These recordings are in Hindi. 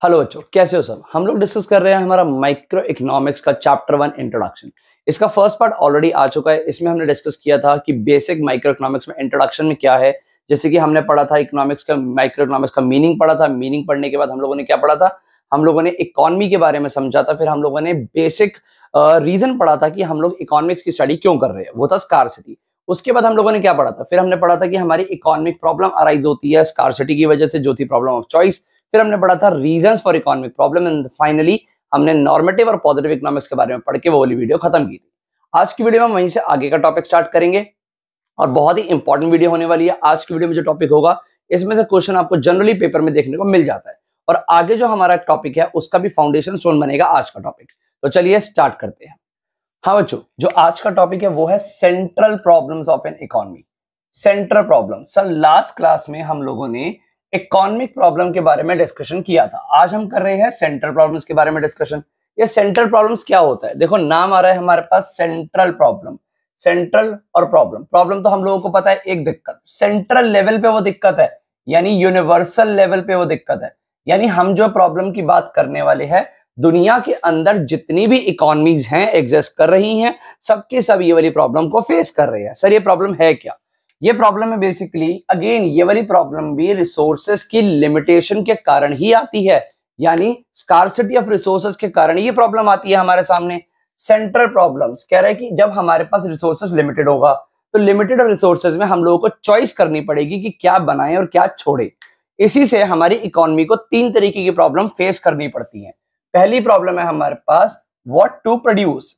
हेलो बच्चों, कैसे हो सब। हम लोग डिस्कस कर रहे हैं हमारा माइक्रो इकोनॉमिक्स का चैप्टर 1 इंट्रोडक्शन। इसका फर्स्ट पार्ट ऑलरेडी आ चुका है। इसमें हमने डिस्कस किया था कि बेसिक माइक्रो इकोनॉमिक्स में इंट्रोडक्शन में क्या है। जैसे कि हमने पढ़ा था इकोनॉमिक्स का, माइक्रो इकोनॉमिक्स का मीनिंग पढ़ा था। मीनिंग पढ़ने के बाद हम लोगों ने क्या पढ़ा था, हम लोगों ने इकोनॉमी के बारे में समझा था। फिर हम लोगों ने बेसिक रीजन पढ़ा था कि हम लोग इकोनॉमिक्स की स्टडी क्यों कर रहे हैं, वो था स्कार्सिटी। उसके बाद हम लोगों ने क्या पढ़ा था, फिर हमने पढ़ा था कि हमारी इकोनॉमिक प्रॉब्लम अराइज होती है स्कार्सिटी की वजह से, जो थी प्रॉब्लम ऑफ चॉइस। फिर हमने पढ़ा था reasons for economic problem and finally हमने नॉर्मेटिव और पॉजिटिव इकोनॉमिक्स के बारे में पढ़ के वो वाली वीडियो खत्म की थी। आज की वीडियो में वहीं से आगे का टॉपिक स्टार्ट करेंगे और बहुत ही इंपॉर्टेंट वीडियो होने वाली है। आज की वीडियो में जो टॉपिक होगा, इसमें से क्वेश्चन आपको जनरली पेपर में देखने को मिल जाता है और आगे जो हमारा टॉपिक है उसका भी फाउंडेशन स्टोन बनेगा आज का टॉपिक। तो चलिए स्टार्ट करते हैं। हाँ बच्चों, जो आज का टॉपिक है वो है central problems of an economy. Central problem, sir last class में हम लोगों ने इकोनॉमिक प्रॉब्लम के बारे में डिस्कशन किया था। आज हम कर रहे हैं सेंट्रल प्रॉब्लम्स के बारे में डिस्कशन। ये सेंट्रल प्रॉब्लम्स क्या होता है, देखो नाम आ रहा है हमारे पास सेंट्रल प्रॉब्लम। सेंट्रल और प्रॉब्लम, प्रॉब्लम तो हम लोगों को पता है एक दिक्कत, सेंट्रल लेवल पे वो दिक्कत है, यानी यूनिवर्सल लेवल पे वो दिक्कत है। यानी हम जो प्रॉब्लम की बात करने वाले हैं, दुनिया के अंदर जितनी भी इकोनॉमीज हैं एग्जिस्ट कर रही हैं, सबके सब ये वाली प्रॉब्लम को फेस कर रहे हैं। सर ये प्रॉब्लम है क्या, ये प्रॉब्लम है बेसिकली अगेन ये वाली प्रॉब्लम भी रिसोर्सेस की लिमिटेशन के कारण ही आती है, यानी स्कार्सिटी ऑफ रिसोर्सेस के कारण ये प्रॉब्लम आती है हमारे सामने। सेंट्रल प्रॉब्लम्स कह रहे हैं कि जब हमारे पास रिसोर्सेस लिमिटेड होगा तो लिमिटेड रिसोर्सेज में हम लोगों को चॉइस करनी पड़ेगी कि क्या बनाएं और क्या छोड़े। इसी से हमारी इकोनॉमी को तीन तरीके की प्रॉब्लम फेस करनी पड़ती है। पहली प्रॉब्लम है हमारे पास what to produce.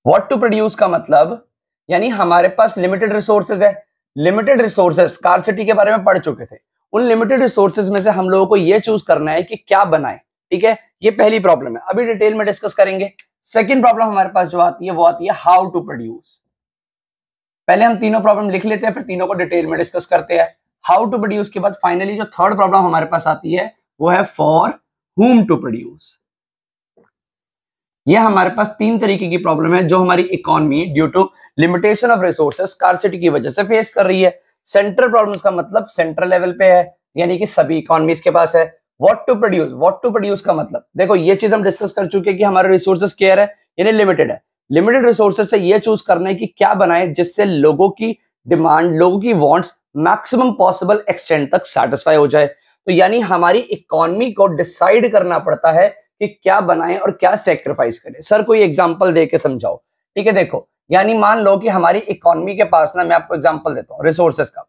What to produce का मतलब, यानी हमारे पास लिमिटेड रिसोर्सेज है। लिमिटेड रिसोर्सेज स्कार्सिटी के बारे में पढ़ चुके थे। उन लिमिटेड रिसोर्सेज में से हम लोगों को यह चूज करना है कि क्या बनाए। ठीक है, ये पहली प्रॉब्लम है, अभी डिटेल में डिस्कस करेंगे। सेकंड प्रॉब्लम हमारे पास जो आती है वो आती है हाउ टू प्रोड्यूस। पहले हम तीनों प्रॉब्लम लिख लेते हैं, फिर तीनों को डिटेल में डिस्कस करते हैं। हाउ टू प्रोड्यूस के बाद फाइनली जो थर्ड प्रॉब्लम हमारे पास आती है वो है फॉर हुम टू प्रोड्यूस। ये हमारे पास तीन तरीके की प्रॉब्लम है जो हमारी economy due to limitation of resources scarcity की वजह से फेस कर रही है। सेंट्रल प्रॉब्लम्स का मतलब सेंट्रल लेवल पे है, यानी कि सभी इकोनॉमीज के पास है। What to produce, what to produce का मतलब देखो ये चीज हम डिस्कस कर चुके हैं कि हमारे रिसोर्सेज केयर है यानी लिमिटेड है। लिमिटेड रिसोर्सेज से ये चूज करना है कि क्या बनाए जिससे लोगों की डिमांड, लोगों की वांट्स मैक्सिमम पॉसिबल एक्सटेंट तक सेटिस्फाई हो जाए। तो यानी हमारी इकोनॉमी को डिसाइड करना पड़ता है कि क्या बनाएं और क्या सेक्रीफाइस करें। सर कोई एग्जांपल दे के समझाओ। ठीक है, देखो यानी मान लो कि हमारी इकोनॉमी के पास ना, मैं आपको एग्जांपल देता हूं रिसोर्सेज का।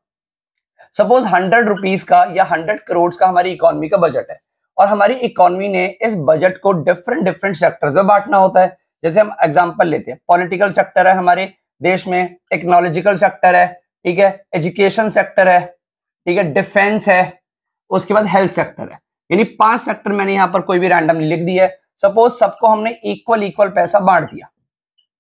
सपोज 100 रुपीज का या 100 करोड़ का हमारी इकोनॉमी का बजट है और हमारी इकोनॉमी ने इस बजट को डिफरेंट डिफरेंट सेक्टर्स में बांटना होता है। जैसे हम एग्जांपल लेते हैं, पॉलिटिकल सेक्टर है हमारे देश में, टेक्नोलॉजिकल सेक्टर है, ठीक है, एजुकेशन सेक्टर है, ठीक है, डिफेंस है, उसके बाद हेल्थ सेक्टर है। यानी 5 सेक्टर मैंने यहाँ पर कोई भी रैंडमली लिख दिया है। सपोज सबको हमने इक्वल इक्वल पैसा बांट दिया,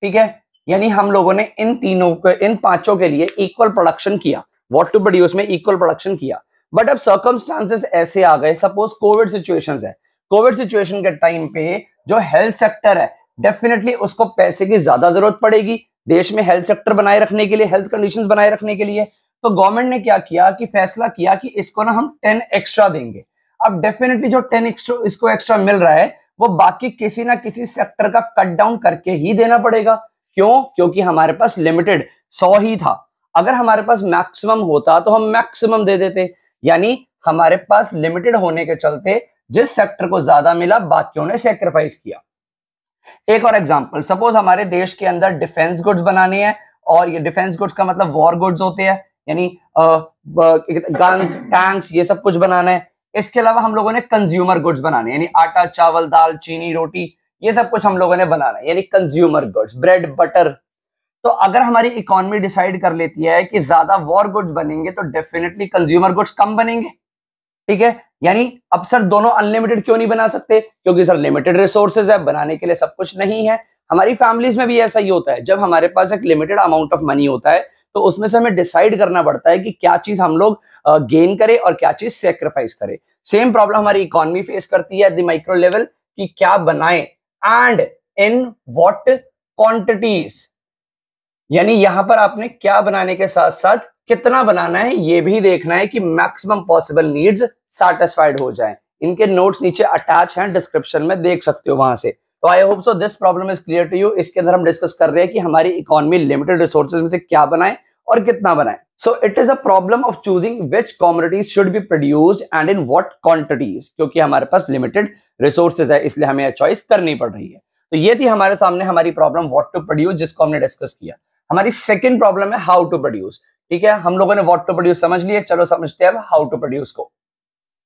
ठीक है, यानी हम लोगों ने इन तीनों को, इन पांचों के लिए इक्वल प्रोडक्शन किया, व्हाट टू प्रोड्यूस में इक्वल प्रोडक्शन किया। बट अब सर्कमस्टांसेस ऐसे आ गए, सपोज कोविड सिचुएशंस है, कोविड सिचुएशन के टाइम पे जो हेल्थ सेक्टर है डेफिनेटली उसको पैसे की ज्यादा जरूरत पड़ेगी देश में हेल्थ सेक्टर बनाए रखने के लिए, हेल्थ कंडीशंस बनाए रखने के लिए। तो गवर्नमेंट ने क्या किया कि फैसला किया कि इसको ना हम 10 एक्स्ट्रा देंगे। अब डेफिनेटली जो 10 एक्स्ट्रा इसको एक्स्ट्रा मिल रहा है वो बाकी किसी ना किसी सेक्टर का कट डाउन करके ही देना पड़ेगा। क्यों? क्योंकि हमारे पास लिमिटेड 100 ही था। अगर हमारे पास मैक्सिमम होता तो हम मैक्सिमम दे देते, यानी हमारे पास लिमिटेड होने के चलते जिस सेक्टर को ज्यादा मिला बाकियों ने सेक्रीफाइस किया। एक और एग्जांपल, सपोज हमारे देश के अंदर डिफेंस गुड्स बनाने हैं, और ये डिफेंस गुड्स का मतलब वॉर गुड्स होते हैं, यानी गन्स, टैंक्स, ये सब कुछ बनाना है। इसके अलावा हम लोगों ने कंज्यूमर गुड्स बनाने, यानी आटा, चावल, दाल, चीनी, रोटी, ये सब कुछ हम लोगों ने बनाना है, यानी कंज्यूमर गुड्स, ब्रेड, बटर। तो अगर हमारी इकोनॉमी डिसाइड कर लेती है कि ज्यादा वॉर गुड्स बनेंगे तो डेफिनेटली कंज्यूमर गुड्स कम बनेंगे। ठीक है, यानी अब सर दोनों अनलिमिटेड क्यों नहीं बना सकते? क्योंकि सर लिमिटेड रिसोर्सेज है, बनाने के लिए सब कुछ नहीं है। हमारी फैमिलीज में भी ऐसा ही होता है, जब हमारे पास एक लिमिटेड अमाउंट ऑफ मनी होता है तो उसमें से हमें डिसाइड करना पड़ता है कि क्या चीज हम लोग गेन करें और क्या चीज सेक्रीफाइस करें। सेम प्रॉब्लम हमारी इकोनॉमी फेस करती है एट द माइक्रो लेवल कि क्या बनाएं एंड इन व्हाट क्वांटिटीज, यानी यहां पर आपने क्या बनाने के साथ साथ कितना बनाना है ये भी देखना है कि मैक्सिमम पॉसिबल नीड्स सैटिस्फाइड हो जाए। इनके नोट्स नीचे अटैच हैं, डिस्क्रिप्शन में देख सकते हो वहां से। तो I hope so this problem is clear to you. इसके अंदर हम डिस्कस कर रहे हैं कि हमारी इकोनॉमी लिमिटेड रिसोर्सेज में से क्या बनाए और कितना बनाए। So it is a problem of choosing which commodities should be produced and in what quantities, क्योंकि हमारे पास लिमिटेड रिसोर्सेज है इसलिए हमें चॉइस करनी पड़ रही है। तो ये थी हमारे सामने हमारी प्रॉब्लम व्हाट टू प्रोड्यूस, जिसको हमने डिस्कस किया। हमारी सेकंड प्रॉब्लम है हाउ टू प्रोड्यूस। ठीक है, हम लोगों ने व्हाट टू प्रोड्यूस समझ लिया, चलो समझते हैं अब हाउ टू प्रोड्यूस को।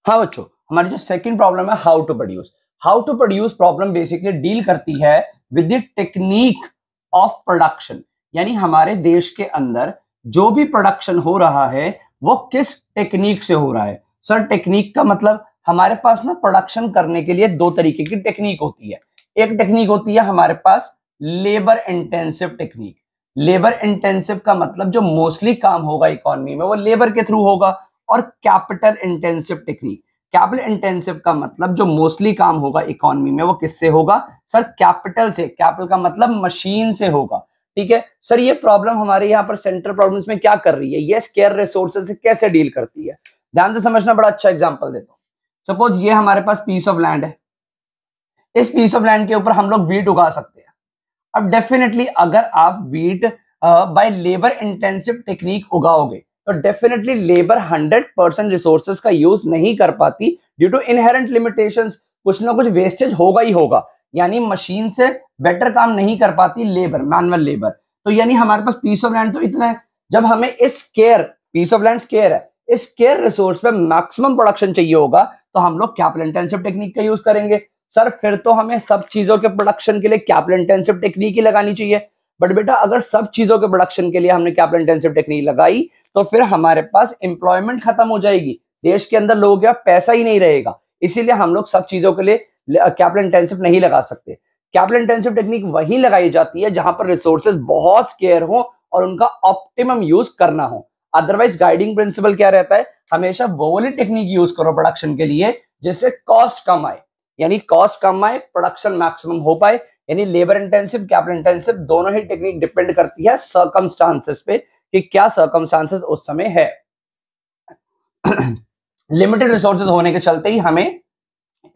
हाँ बच्चों, हमारी जो सेकंड प्रॉब्लम है how to produce. How to produce problem basically deal करती है with the technique of production, यानी हमारे देश के अंदर जो भी प्रोडक्शन हो रहा है वो किस टेक्निक से हो रहा है। सर टेक्निक का मतलब हमारे पास ना प्रोडक्शन करने के लिए दो तरीके की टेक्निक होती है। एक टेक्निक होती है हमारे पास labour intensive technique. Labour intensive का मतलब जो मोस्टली काम होगा इकोनॉमी में वो लेबर के थ्रू होगा। और capital intensive technique, capital intensive का मतलब जो मोस्टली काम होगा इकोनॉमी में वो किससे होगा? सर कैपिटल से। कैपिटल का मतलब मशीन से होगा। ठीक है सर, ये प्रॉब्लम हमारे यहाँ पर सेंट्रल प्रॉब्लम्स में क्या कर रही है, ये स्केयर रिसोर्सेज से कैसे डील करती है, ध्यान से समझना। बड़ा अच्छा एग्जांपल देता हूँ। सपोज ये हमारे पास पीस ऑफ लैंड है, इस पीस ऑफ लैंड के ऊपर हम लोग वीट उगा सकते हैं। अब डेफिनेटली अगर आप wheat by labour intensive technique उगाओगे तो डेफिनेटली लेबर 100% रिसोर्सेज का यूज नहीं कर पाती ड्यू टू इनहेरेंट लिमिटेशंस। कुछ ना कुछ वेस्टेज होगा ही होगा, यानी मशीन से बेटर काम नहीं कर पाती लेबर, मैनुअल लेबर। तो यानी हमारे पास पीस ऑफ लैंड तो इतना है, जब हमें इस scarce, piece of land scarce है, इस स्केयर रिसोर्स पे मैक्सिमम प्रोडक्शन चाहिए होगा तो हम लोग कैपिटल इंटेंसिव टेक्निक का यूज करेंगे। सर फिर तो हमें सब चीजों के प्रोडक्शन के लिए कैपिटल इंटेंसिव टेक्निक ही लगानी चाहिए। बट बेटा अगर सब चीजों के प्रोडक्शन के लिए हमने कैपिटल इंटेंसिव टेक्निक लगाई तो फिर हमारे पास एम्प्लॉयमेंट खत्म हो जाएगी, देश के अंदर लोगों का पैसा ही नहीं रहेगा। इसीलिए हम लोग सब चीजों के लिए कैपिटल इंटेंसिव नहीं लगा सकते। कैपिटल इंटेंसिव टेक्निक वही लगाई जाती है जहां पर रिसोर्सेज बहुत स्केयर हो और उनका ऑप्टिमम यूज करना हो। अदरवाइज गाइडिंग प्रिंसिपल क्या रहता है, हमेशा वो वाली टेक्निक यूज करो प्रोडक्शन के लिए जिससे कॉस्ट कम आए, यानी कॉस्ट कम आए, प्रोडक्शन मैक्सिमम हो पाए। यानी लेबर इंटेंसिव कैपिटल इंटेंसिव दोनों ही टेक्निक डिपेंड करती है सर्कमस्टांसेस पे कि क्या सर्कमस्टांसेस उस समय है। लिमिटेड रिसोर्सेज होने के चलते ही हमें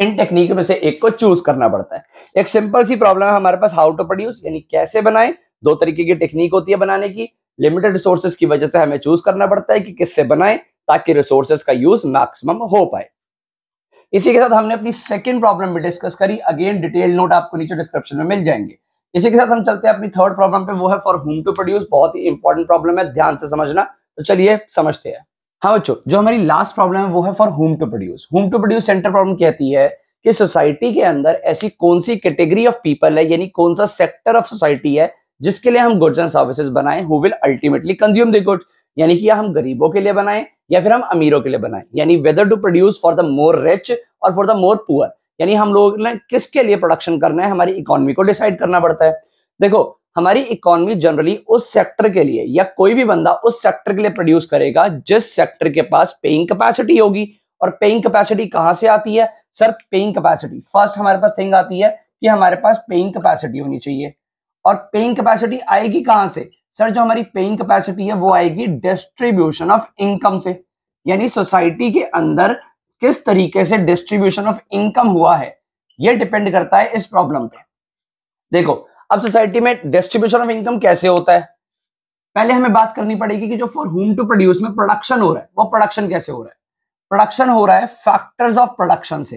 इन टेक्निक में से एक को चूज करना पड़ता है। एक सिंपल सी प्रॉब्लम है हमारे पास हाउ टू प्रोड्यूस, यानी कैसे बनाए। दो तरीके की टेक्निक होती है बनाने की। लिमिटेड रिसोर्सेज की वजह से हमें चूज करना पड़ता है कि किससे बनाए ताकि रिसोर्सेज का यूज मैक्सिमम हो पाए। इसी के साथ हमने अपनी सेकंड प्रॉब्लम भी डिस्कस करी। अगेन डिटेल नोट आपको नीचे डिस्क्रिप्शन में मिल जाएंगे। इसी के साथ हम चलते हैं अपनी थर्ड प्रॉब्लम पे, वो है फॉर होम टू प्रोड्यूस। बहुत ही इंपॉर्टेंट प्रॉब्लम है, ध्यान से समझना। तो चलिए समझते हैं। हाँ बच्चों, जो हमारी लास्ट प्रॉब्लम है वो है for whom to produce. Whom to produce centre problem कहती है कि सोसाइटी के अंदर ऐसी कौन सी कैटेगरी ऑफ पीपल है, यानी कौन सा सेक्टर ऑफ सोसाइटी है जिसके लिए हम गुड्स एंड सर्विसेज बनाएं, who will ultimately consume the goods. यानी कि या हम गरीबों के लिए बनाएं या फिर हम अमीरों के लिए बनाएं, यानी whether to produce for the more rich और फॉर द मोर पुअर। यानी हम लोग ने किसके लिए प्रोडक्शन करना है, हमारी इकोनॉमी को डिसाइड करना पड़ता है। देखो हमारी इकोनॉमी जनरली उस सेक्टर के लिए या कोई भी बंदा उस सेक्टर के लिए प्रोड्यूस करेगा जिस सेक्टर के पास पेइंग कैपेसिटी होगी। और पेइंग कैपेसिटी कहां से आती है? सर पेइंग कैपेसिटी फर्स्ट हमारे पास थिंग आती है कि हमारे पास पेइंग कैपेसिटी होनी चाहिए। और पेइंग कैपेसिटी आएगी कहां से? सर जो हमारी पेइंग कैपेसिटी है वो आएगी डिस्ट्रीब्यूशन ऑफ इनकम से। यानी सोसाइटी के अंदर किस तरीके से डिस्ट्रीब्यूशन ऑफ इनकम हुआ है ये डिपेंड करता है इस प्रॉब्लम पे। देखो अब सोसाइटी में डिस्ट्रीब्यूशन ऑफ इनकम कैसे होता है, पहले हमें बात करनी पड़ेगी कि जो फॉर होम टू प्रोड्यूस में प्रोडक्शन हो रहा है वो प्रोडक्शन कैसे हो रहा है। प्रोडक्शन हो रहा है फैक्टर्स ऑफ प्रोडक्शन से।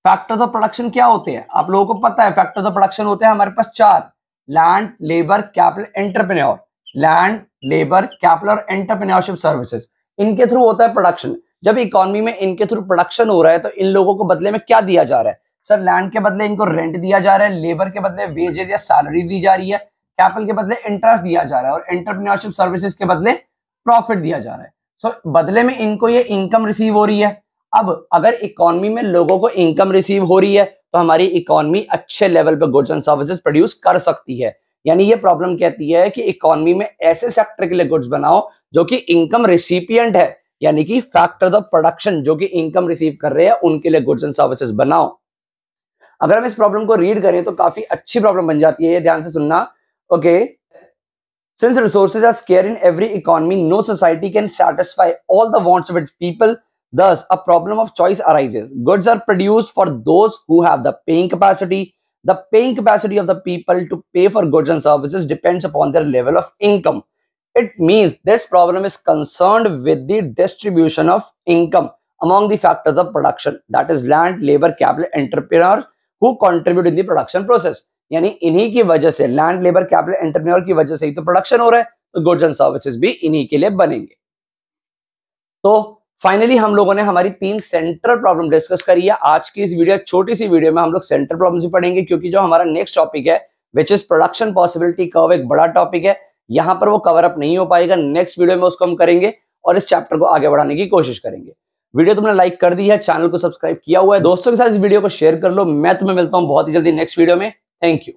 फैक्टर्स ऑफ प्रोडक्शन क्या होते हैं आप लोगों को पता है? फैक्टर्स ऑफ प्रोडक्शन होते हैं हमारे पास चार: land, labour, capital, entrepreneur. Land, labour, capital और एंटरप्रेन्योरशिप सर्विसेज, इनके थ्रू होता है प्रोडक्शन। जब इकोनॉमी में इनके थ्रू प्रोडक्शन हो रहा है तो इन लोगों को बदले में क्या दिया जा रहा है? सर लैंड के बदले इनको रेंट दिया जा रहा है, लेबर के बदले वेजेस या सैलरी दी जा रही है, कैपिटल के बदले इंटरेस्ट दिया जा रहा है और एंटरप्रेन्योरशिप सर्विसेज के बदले प्रॉफिट दिया जा रहा है। सो बदले में इनको ये इनकम रिसीव हो रही है। अब अगर इकोनॉमी में लोगों को इनकम रिसीव हो रही है तो हमारी इकोनॉमी अच्छे लेवल पे गुड्स एंड सर्विसेज प्रोड्यूस कर सकती है। यानी ये प्रॉब्लम कहती है कि इकोनॉमी में ऐसे सेक्टर के लिए गुड्स बनाओ जो कि इनकम रिसिपिएंट है, यानी कि फैक्टर्स ऑफ प्रोडक्शन जो कि इनकम रिसीव कर रहे हैं उनके लिए गुड्स एंड सर्विसेज बनाओ। अगर हम इस प्रॉब्लम को रीड करें तो काफी अच्छी प्रॉब्लम बन जाती है, ये ध्यान से सुनना। Okay Since resources are scarce in every economy, no society can satisfy all the wants of its people. Thus, a problem of choice arises. Goods are produced for those who have the paying capacity. The paying capacity of the people to pay for goods and services depends upon their level of income. It means this problem is concerned with the distribution of income among the factors of production, that is land, labor, capital, entrepreneurs who contribute in the production process. यानी इन्हीं की वजह से, लैंड, लेबर, कैपिटल, एंटरप्रेन्योर की वजह से ही तो प्रोडक्शन हो रहा है, तो गुड्स एंड सर्विसेज भी इन्हीं के लिए बनेंगे। तो फाइनली हम लोगों ने हमारी 3 सेंट्रल प्रॉब्लम डिस्कस करी है। आज की इस वीडियो, छोटी सी वीडियो में हम लोग सेंट्रल प्रॉब्लम्स भी पढ़ेंगे, क्योंकि जो हमारा नेक्स्ट टॉपिक है which is production possibility curve, एक बड़ा टॉपिक है, यहां पर वो कवर अप नहीं हो पाएगा। नेक्स्ट वीडियो में उसको हम करेंगे और इस चैप्टर को आगे बढ़ाने की कोशिश करेंगे। वीडियो तुमने लाइक कर दी है, चैनल को सब्सक्राइब किया हुआ है, दोस्तों के साथ इस वीडियो को शेयर कर लो। मैं तुम्हें मिलता हूं बहुत ही जल्दी नेक्स्ट वीडियो में। Thank you.